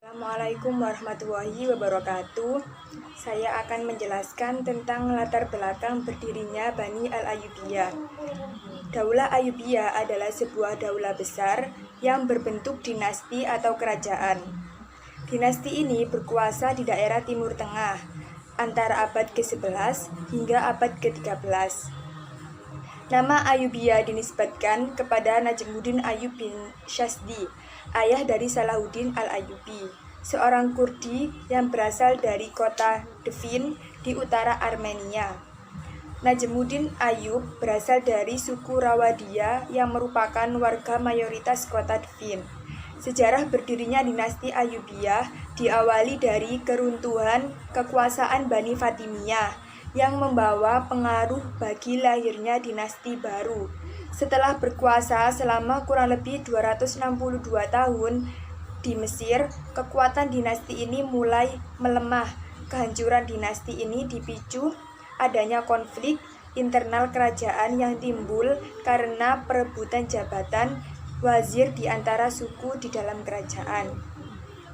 Assalamualaikum warahmatullahi wabarakatuh. Saya akan menjelaskan tentang latar belakang berdirinya Bani al-Ayyubiyah. Daulah Ayyubiyah adalah sebuah daulah besar yang berbentuk dinasti atau kerajaan. Dinasti ini berkuasa di daerah Timur Tengah antara abad ke-11 hingga abad ke-13. Nama Ayyubiyah dinisbatkan kepada Najmuddin Ayyub bin Syazdi, ayah dari Salahuddin al-Ayyubi, seorang Kurdi yang berasal dari kota Devin di utara Armenia. Najmuddin Ayyub berasal dari suku Rawadia yang merupakan warga mayoritas kota Devin. Sejarah berdirinya dinasti Ayyubiyah diawali dari keruntuhan kekuasaan Bani Fatimiyah yang membawa pengaruh bagi lahirnya dinasti baru. Setelah berkuasa selama kurang lebih 262 tahun di Mesir, kekuatan dinasti ini mulai melemah. Kehancuran dinasti ini dipicu adanya konflik internal kerajaan yang timbul karena perebutan jabatan wazir di antara suku di dalam kerajaan.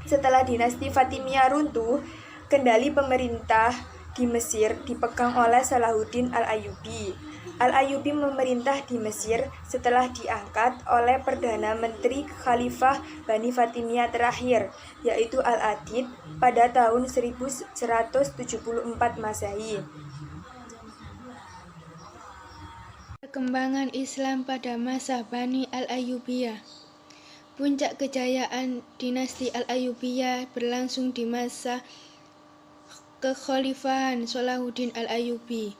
Setelah dinasti Fatimiyah runtuh, kendali pemerintah di Mesir dipegang oleh Salahuddin al-Ayyubi. Al-Ayyubi memerintah di Mesir setelah diangkat oleh Perdana Menteri Khalifah Bani Fatimiyah terakhir, yaitu Al-Adid pada tahun 1174 Masehi. Perkembangan Islam pada masa Bani al-Ayyubiyah. Puncak kejayaan dinasti al-Ayyubiyah berlangsung di masa kekhalifahan Salahuddin al-Ayyubi.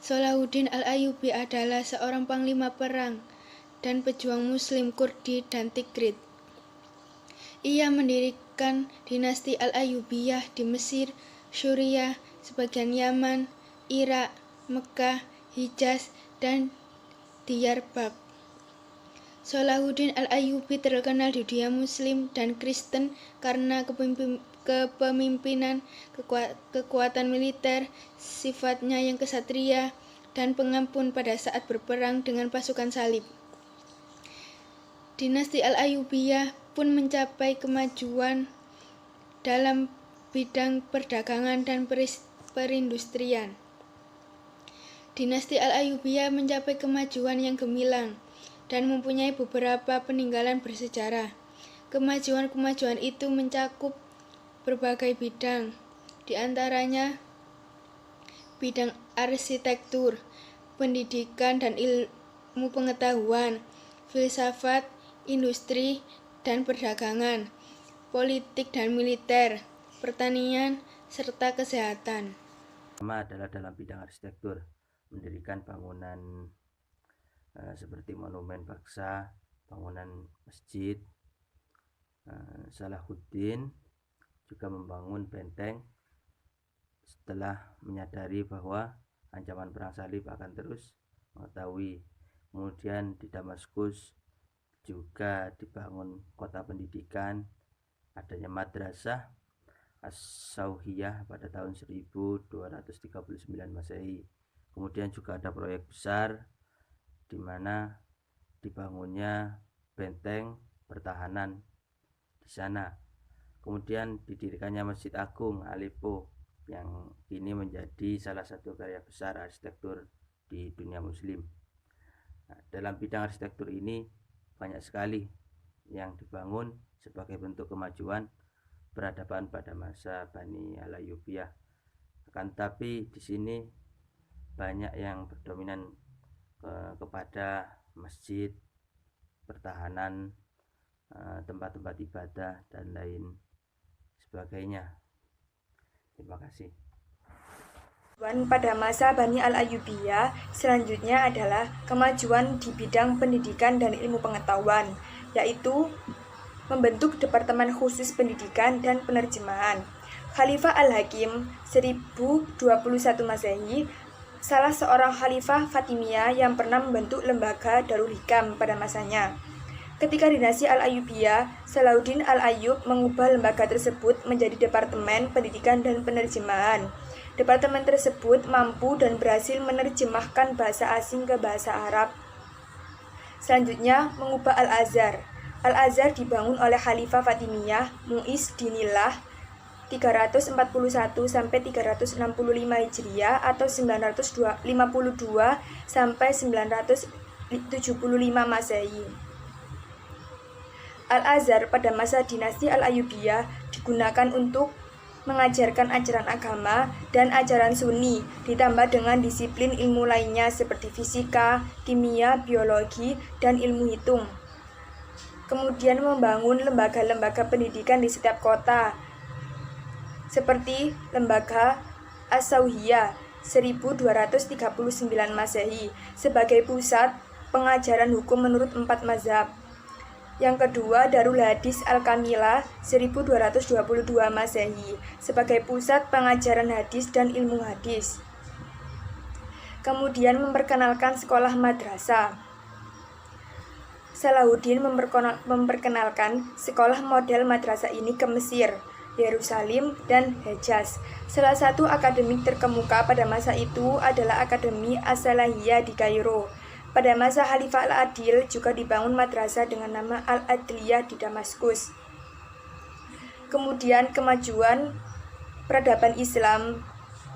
Salahuddin al-Ayyubi adalah seorang panglima perang dan pejuang muslim Kurdi dan Tikrit. Ia mendirikan dinasti al-Ayyubiyah di Mesir, Suriah, sebagian Yaman, Irak, Mekah, Hijaz, dan Diyarbakir. Salahuddin al-Ayyubi terkenal di dunia muslim dan Kristen karena kepemimpinan, kekuatan militer, sifatnya yang kesatria, dan pengampun pada saat berperang dengan pasukan salib. Dinasti al-Ayyubiyah pun mencapai kemajuan dalam bidang perdagangan dan perindustrian. Dinasti al-Ayyubiyah mencapai kemajuan yang gemilang dan mempunyai beberapa peninggalan bersejarah. Kemajuan itu mencakup berbagai bidang, di antaranya bidang arsitektur, pendidikan dan ilmu pengetahuan, filsafat, industri dan perdagangan, politik dan militer, pertanian, serta kesehatan. Pertama adalah dalam bidang arsitektur, mendirikan bangunan seperti monumen bangsa, bangunan masjid. Salahuddin juga membangun benteng setelah menyadari bahwa ancaman perang salib akan terus mengetahui. Kemudian di Damaskus juga dibangun kota pendidikan, adanya madrasah As-Sauhiyah pada tahun 1239 Masehi. Kemudian juga ada proyek besar di mana dibangunnya benteng pertahanan di sana. Kemudian didirikannya Masjid Agung Aleppo yang kini menjadi salah satu karya besar arsitektur di dunia muslim. Dalam bidang arsitektur ini banyak sekali yang dibangun sebagai bentuk kemajuan peradaban pada masa Bani al-Ayyubiyah. Akan tetapi di sini banyak yang berdominan kepada masjid, pertahanan, tempat-tempat ibadah dan lain sebagainya. Terima kasih. Pada masa Bani al-Ayyubiyah selanjutnya adalah kemajuan di bidang pendidikan dan ilmu pengetahuan, yaitu membentuk Departemen Khusus Pendidikan dan Penerjemahan. Khalifah Al-Hakim 1021 Masehi, salah seorang khalifah Fatimiyah yang pernah membentuk lembaga Darul Hikam pada masanya. Ketika dinasti al-Ayyubiyah, Salahuddin al-Ayyub mengubah lembaga tersebut menjadi Departemen Pendidikan dan Penerjemahan. Departemen tersebut mampu dan berhasil menerjemahkan bahasa asing ke bahasa Arab. Selanjutnya, mengubah Al-Azhar. Al-Azhar dibangun oleh Khalifah Fatimiyah Mu'izz Dinillah 341 sampai 365 Hijriah atau 952 sampai 975 Masehi. Al-Azhar pada masa dinasti Al-Ayyubiyah digunakan untuk mengajarkan ajaran agama dan ajaran Sunni, ditambah dengan disiplin ilmu lainnya seperti fisika, kimia, biologi, dan ilmu hitung. Kemudian membangun lembaga-lembaga pendidikan di setiap kota, seperti lembaga As-Sauhiyah 1239 Masehi sebagai pusat pengajaran hukum menurut 4 mazhab. Yang kedua, Darul Hadis Al-Kamilah 1222 Masehi sebagai pusat pengajaran hadis dan ilmu hadis. Kemudian memperkenalkan sekolah madrasah. Salahuddin memperkenalkan sekolah model madrasah ini ke Mesir, Yerusalem, dan Hejaz. Salah satu akademik terkemuka pada masa itu adalah Akademi As-Salahiyah di Kairo. Pada masa Khalifah Al-Adil juga dibangun madrasah dengan nama Al-Adliyah di Damaskus. Kemudian kemajuan peradaban Islam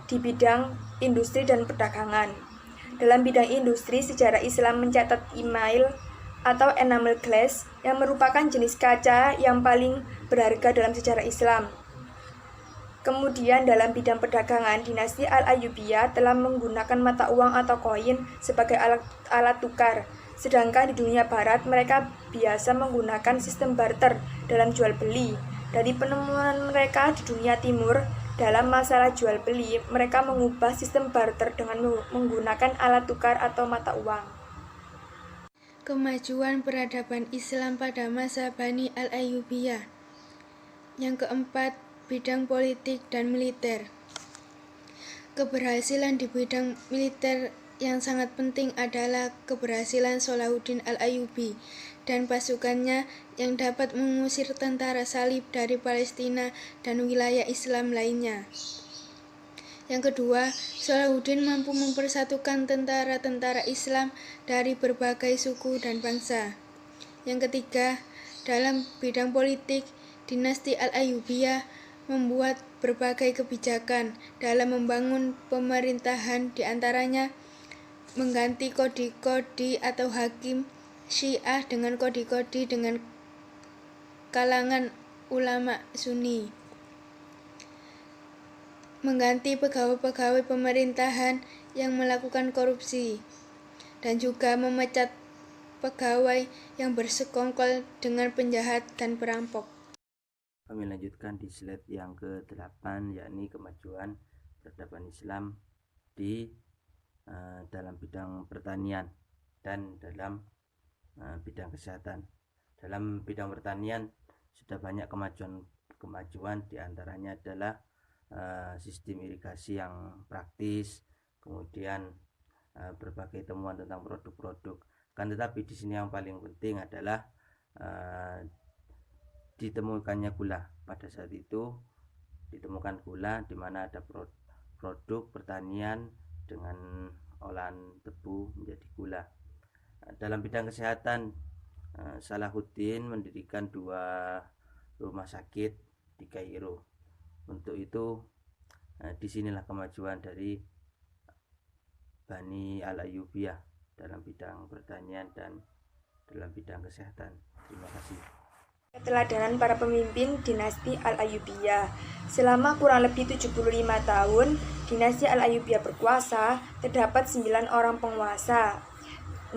di bidang industri dan perdagangan. Dalam bidang industri, sejarah Islam mencatat email atau enamel glass yang merupakan jenis kaca yang paling berharga dalam sejarah Islam. Kemudian dalam bidang perdagangan, dinasti Al-Ayyubiyah telah menggunakan mata uang atau koin sebagai alat tukar. Sedangkan di dunia barat mereka biasa menggunakan sistem barter dalam jual beli. Dari penemuan mereka di dunia timur dalam masalah jual beli, mereka mengubah sistem barter dengan menggunakan alat tukar atau mata uang. Kemajuan peradaban Islam pada masa Bani Al-Ayyubiyah. Yang keempat, bidang politik dan militer. Keberhasilan di bidang militer yang sangat penting adalah keberhasilan Salahuddin Al-Ayyubi dan pasukannya yang dapat mengusir tentara Salib dari Palestina dan wilayah Islam lainnya. Yang kedua, Salahuddin mampu mempersatukan tentara-tentara Islam dari berbagai suku dan bangsa. Yang ketiga, dalam bidang politik, dinasti Al-Ayyubiyah membuat berbagai kebijakan dalam membangun pemerintahan, di antaranya mengganti kodi-kodi atau hakim Syiah dengan kodi-kodi dengan kalangan ulama Sunni, mengganti pegawai-pegawai pemerintahan yang melakukan korupsi, dan juga memecat pegawai yang bersekongkol dengan penjahat dan perampok. Kami lanjutkan di slide yang ke-8, yakni kemajuan peradaban Islam di dalam bidang pertanian dan dalam bidang kesehatan. Dalam bidang pertanian sudah banyak kemajuan, diantaranya adalah sistem irigasi yang praktis, kemudian berbagai temuan tentang produk-produk. Kan tetapi di sini yang paling penting adalah ditemukannya gula. Pada saat itu ditemukan gula, di mana ada produk pertanian dengan olahan tebu menjadi gula. Dalam bidang kesehatan, Salahuddin mendirikan 2 rumah sakit di Kairo. Untuk itu disinilah kemajuan dari Bani Al-Ayyubiyah dalam bidang pertanian dan dalam bidang kesehatan. Terima kasih. Keteladanan para pemimpin dinasti Al-Ayyubiyah. Selama kurang lebih 75 tahun, dinasti Al-Ayyubiyah berkuasa, terdapat 9 orang penguasa.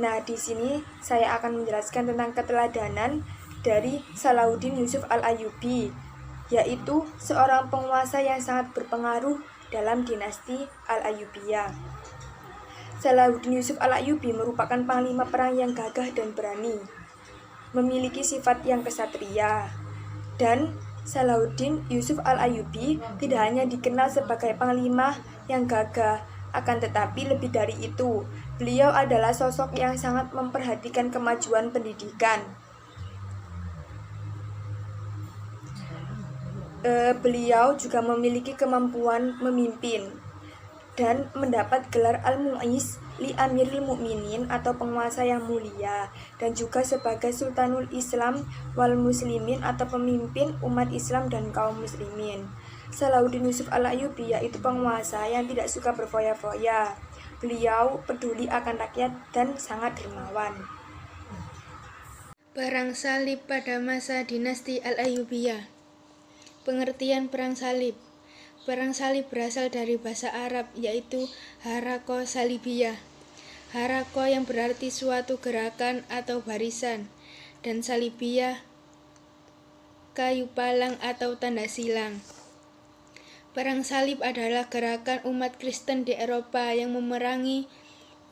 Nah, di sini saya akan menjelaskan tentang keteladanan dari Salahuddin Yusuf Al-Ayyubi, yaitu seorang penguasa yang sangat berpengaruh dalam dinasti Al-Ayyubiyah. Salahuddin Yusuf Al-Ayyubi merupakan panglima perang yang gagah dan berani, memiliki sifat yang kesatria. Dan Salahuddin Yusuf Al-Ayyubi tidak hanya dikenal sebagai panglima yang gagah, akan tetapi lebih dari itu, beliau adalah sosok yang sangat memperhatikan kemajuan pendidikan. Beliau juga memiliki kemampuan memimpin. dan mendapat gelar Al-Mu'izz li Amiril Mukminin atau penguasa yang mulia, dan juga sebagai Sultanul Islam wal Muslimin atau pemimpin umat Islam dan kaum muslimin. Salahuddin Yusuf Al-Ayyubi yaitu penguasa yang tidak suka berfoya-foya. Beliau peduli akan rakyat dan sangat dermawan. Perang salib pada masa dinasti Al-Ayyubiyah. Pengertian perang salib. Perang salib berasal dari bahasa Arab yaitu harako salibiyah. Harako yang berarti suatu gerakan atau barisan, dan salibiyah kayu palang atau tanda silang. Perang salib adalah gerakan umat Kristen di Eropa yang memerangi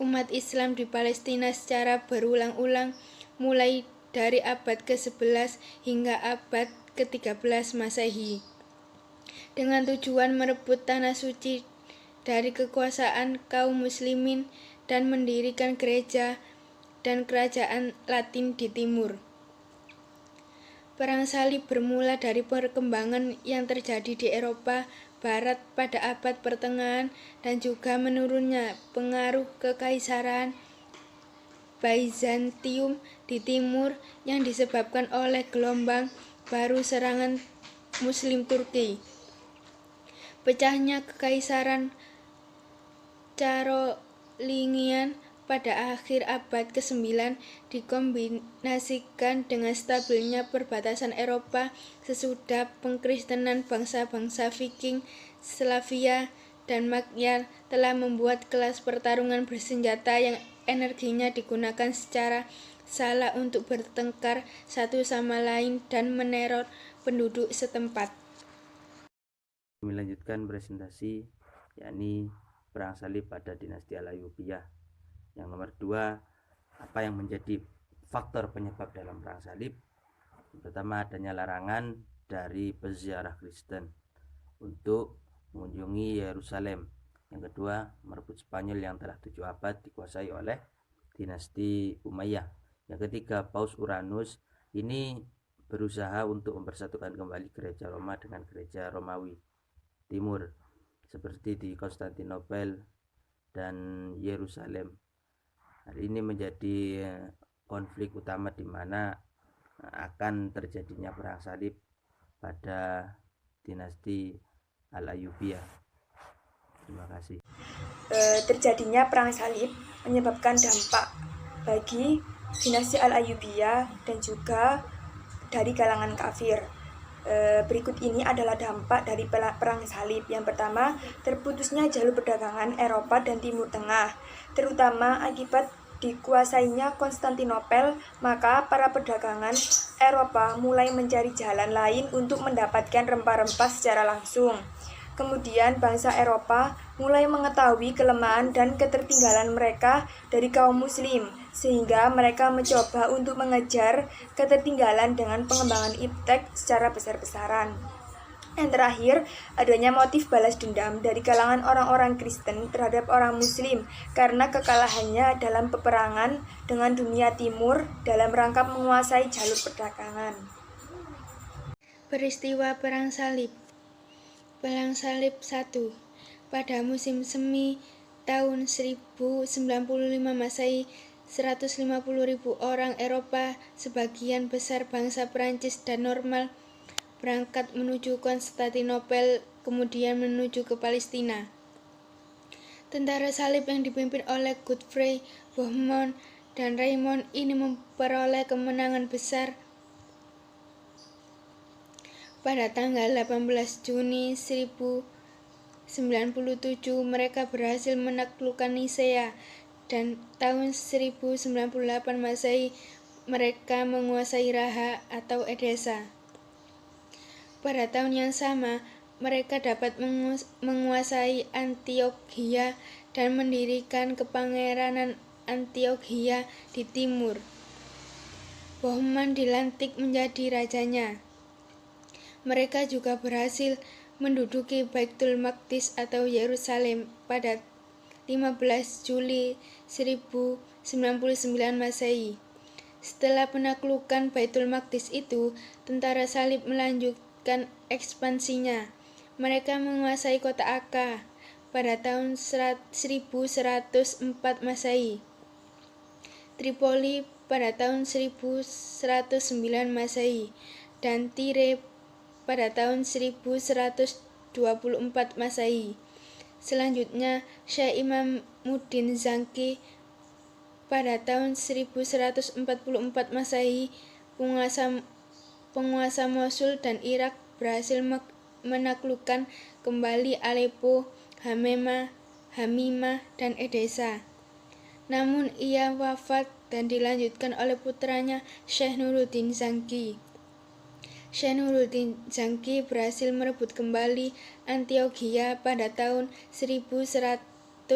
umat Islam di Palestina secara berulang-ulang mulai dari abad ke-11 hingga abad ke-13 Masehi, dengan tujuan merebut tanah suci dari kekuasaan kaum muslimin dan mendirikan gereja dan kerajaan Latin di timur. Perang salib bermula dari perkembangan yang terjadi di Eropa Barat pada abad pertengahan dan juga menurunnya pengaruh kekaisaran Byzantium di timur yang disebabkan oleh gelombang baru serangan Muslim Turki. Pecahnya kekaisaran Carolingian pada akhir abad ke-9 dikombinasikan dengan stabilnya perbatasan Eropa sesudah pengkristenan bangsa-bangsa Viking, Slavia, dan Magyar telah membuat kelas pertarungan bersenjata yang energinya digunakan secara salah untuk bertengkar satu sama lain dan meneror penduduk setempat. Melanjutkan presentasi, yakni perang salib pada dinasti Al-Ayyubiyah. Yang nomor 2, apa yang menjadi faktor penyebab dalam perang salib? Pertama, adanya larangan dari peziarah Kristen untuk mengunjungi Yerusalem. Yang kedua, merebut Spanyol yang telah 7 abad dikuasai oleh dinasti Umayyah. Yang ketiga, Paus Uranus ini berusaha untuk mempersatukan kembali gereja Roma dengan gereja Romawi Timur, seperti di Konstantinopel dan Yerusalem. Hal ini menjadi konflik utama di mana akan terjadinya perang salib pada dinasti Al-Ayyubiyah. Terima kasih. Terjadinya perang salib menyebabkan dampak bagi dinasti Al-Ayyubiyah dan juga dari kalangan kafir. Berikut ini adalah dampak dari perang salib. Yang pertama, terputusnya jalur perdagangan Eropa dan Timur Tengah, terutama akibat dikuasainya Konstantinopel, maka para perdagangan Eropa mulai mencari jalan lain untuk mendapatkan rempah-rempah secara langsung. Kemudian bangsa Eropa mulai mengetahui kelemahan dan ketertinggalan mereka dari kaum muslim, sehingga mereka mencoba untuk mengejar ketertinggalan dengan pengembangan iptek secara besar-besaran. Yang terakhir, adanya motif balas dendam dari kalangan orang-orang Kristen terhadap orang Muslim karena kekalahannya dalam peperangan dengan dunia timur dalam rangka menguasai jalur perdagangan. Peristiwa Perang Salib. Perang Salib 1. Pada musim semi tahun 1095 Masehi, 150.000 orang Eropa, sebagian besar bangsa Prancis dan Norman, berangkat menuju Konstantinopel, kemudian menuju ke Palestina. Tentara salib yang dipimpin oleh Godfrey, Bohemond, dan Raymond ini memperoleh kemenangan besar. Pada tanggal 18 Juni 1097 mereka berhasil menaklukkan Nisea, dan tahun 1098 Masehi mereka menguasai Raha atau Edessa. Pada tahun yang sama mereka dapat menguasai Antiokhia dan mendirikan kepangeranan Antiokhia di timur. Bohemond dilantik menjadi rajanya. Mereka juga berhasil menduduki Baitul Maqdis atau Yerusalem pada 15 Juli 1099 Masehi. Setelah penaklukan Baitul Maqdis itu, tentara salib melanjutkan ekspansinya. Mereka menguasai kota Akka, pada tahun 1104 Masehi, Tripoli pada tahun 1109 Masehi, dan Tire pada tahun 1124 Masehi. Selanjutnya, Syekh Imamuddin Zangki pada tahun 1144 Masehi, penguasa Mosul dan Irak, berhasil menaklukkan kembali Aleppo, Hamimah, dan Edessa. Namun ia wafat dan dilanjutkan oleh putranya Syekh Nuruddin Zangki. Syekh Nuruddin Zangki berhasil merebut kembali Antiokhia pada tahun 1149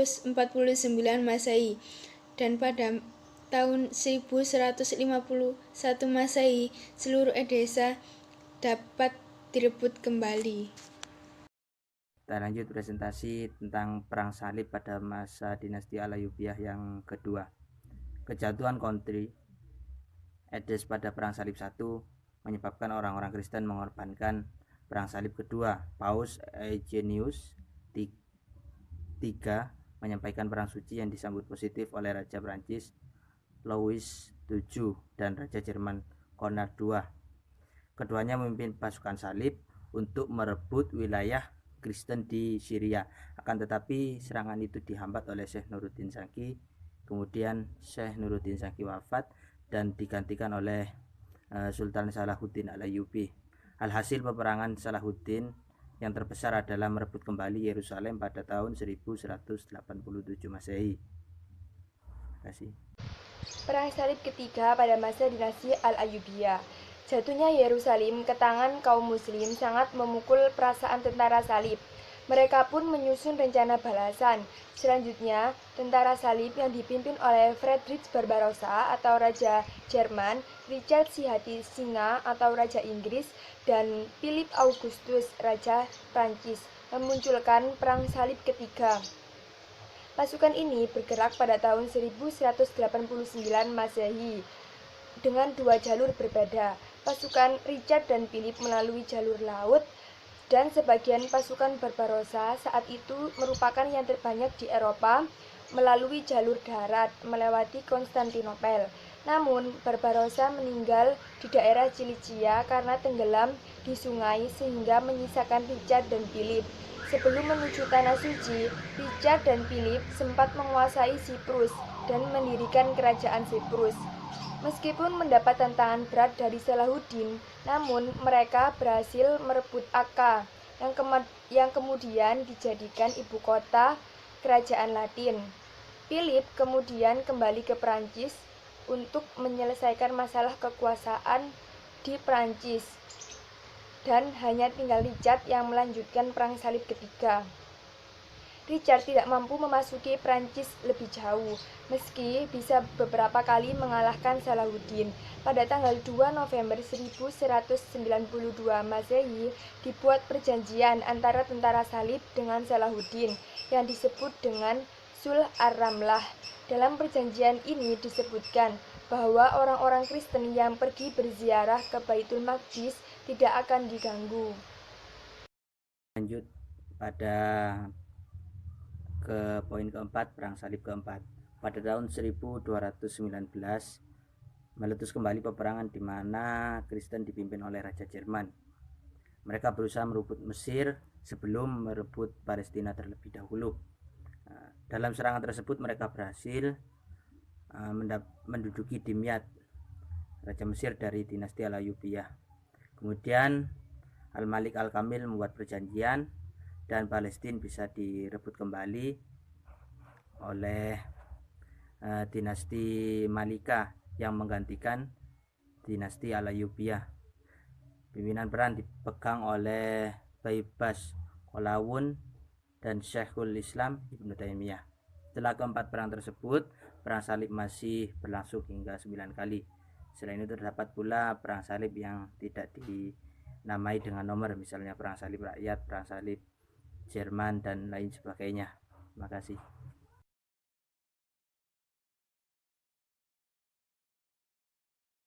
Masehi, dan pada tahun 1151 Masehi seluruh Edessa dapat direbut kembali. Kita lanjut presentasi tentang perang salib pada masa dinasti Al-Ayyubiyah yang kedua. Kejatuhan country Edessa pada perang salib 1 menyebabkan orang-orang Kristen mengorbankan perang salib kedua. Paus Eugenius III menyampaikan perang suci yang disambut positif oleh Raja Prancis Louis VII dan Raja Jerman Konrad II. Keduanya memimpin pasukan salib untuk merebut wilayah Kristen di Syria. Akan tetapi serangan itu dihambat oleh Syekh Nuruddin Zangki. Kemudian Syekh Nuruddin Zangki wafat dan digantikan oleh Sultan Salahuddin Al-Ayyubi. Alhasil peperangan Salahuddin yang terbesar adalah merebut kembali Yerusalem pada tahun 1187 Masehi. Terima kasih. Perang salib ketiga pada masa dinasti Al-Ayyubiyah. Jatuhnya Yerusalem ke tangan kaum muslim sangat memukul perasaan tentara salib. Mereka pun menyusun rencana balasan. Selanjutnya, tentara salib yang dipimpin oleh Friedrich Barbarossa atau Raja Jerman, Richard Sihati Singa atau Raja Inggris, dan Philip Augustus Raja Prancis memunculkan perang salib ketiga. Pasukan ini bergerak pada tahun 1189 Masehi dengan dua jalur berbeda. Pasukan Richard dan Philip melalui jalur laut, dan sebagian pasukan Barbarossa saat itu merupakan yang terbanyak di Eropa melalui jalur darat melewati Konstantinopel. Namun Barbarossa meninggal di daerah Cilicia karena tenggelam di sungai sehingga menyisakan Richard dan Philip. Sebelum menuju Tanah Suci, Richard dan Philip sempat menguasai Siprus dan mendirikan kerajaan Siprus. Meskipun mendapat tantangan berat dari Salahuddin, namun mereka berhasil merebut Akka yang kemudian dijadikan ibu kota kerajaan Latin. Philip kemudian kembali ke Prancis untuk menyelesaikan masalah kekuasaan di Prancis, dan hanya tinggal Richard yang melanjutkan perang salib ketiga. Richard tidak mampu memasuki Prancis lebih jauh, meski bisa beberapa kali mengalahkan Salahuddin. Pada tanggal 2 November 1192 Masehi, dibuat perjanjian antara tentara salib dengan Salahuddin yang disebut dengan Sulh Ar-Ramlah. Dalam perjanjian ini disebutkan bahwa orang-orang Kristen yang pergi berziarah ke Baitul Maqdis tidak akan diganggu. Lanjut pada ke poin keempat, perang salib keempat. Pada tahun 1219 meletus kembali peperangan di mana Kristen dipimpin oleh Raja Jerman. Mereka berusaha merebut Mesir sebelum merebut Palestina terlebih dahulu. Dalam serangan tersebut mereka berhasil menduduki Dimyat, Raja Mesir dari dinasti Al-Ayyubiyah. Kemudian Al-Malik Al-Kamil membuat perjanjian dan Palestina bisa direbut kembali oleh dinasti Malika yang menggantikan dinasti Al-Ayyubiyah. Pimpinan perang dipegang oleh Baibas Kolawun dan Syekhul Islam Ibnu Taimiyah. Setelah keempat perang tersebut, perang salib masih berlangsung hingga 9 kali. Selain itu terdapat pula perang salib yang tidak dinamai dengan nomor, misalnya perang salib rakyat, perang salib Jerman, dan lain sebagainya. Terima kasih.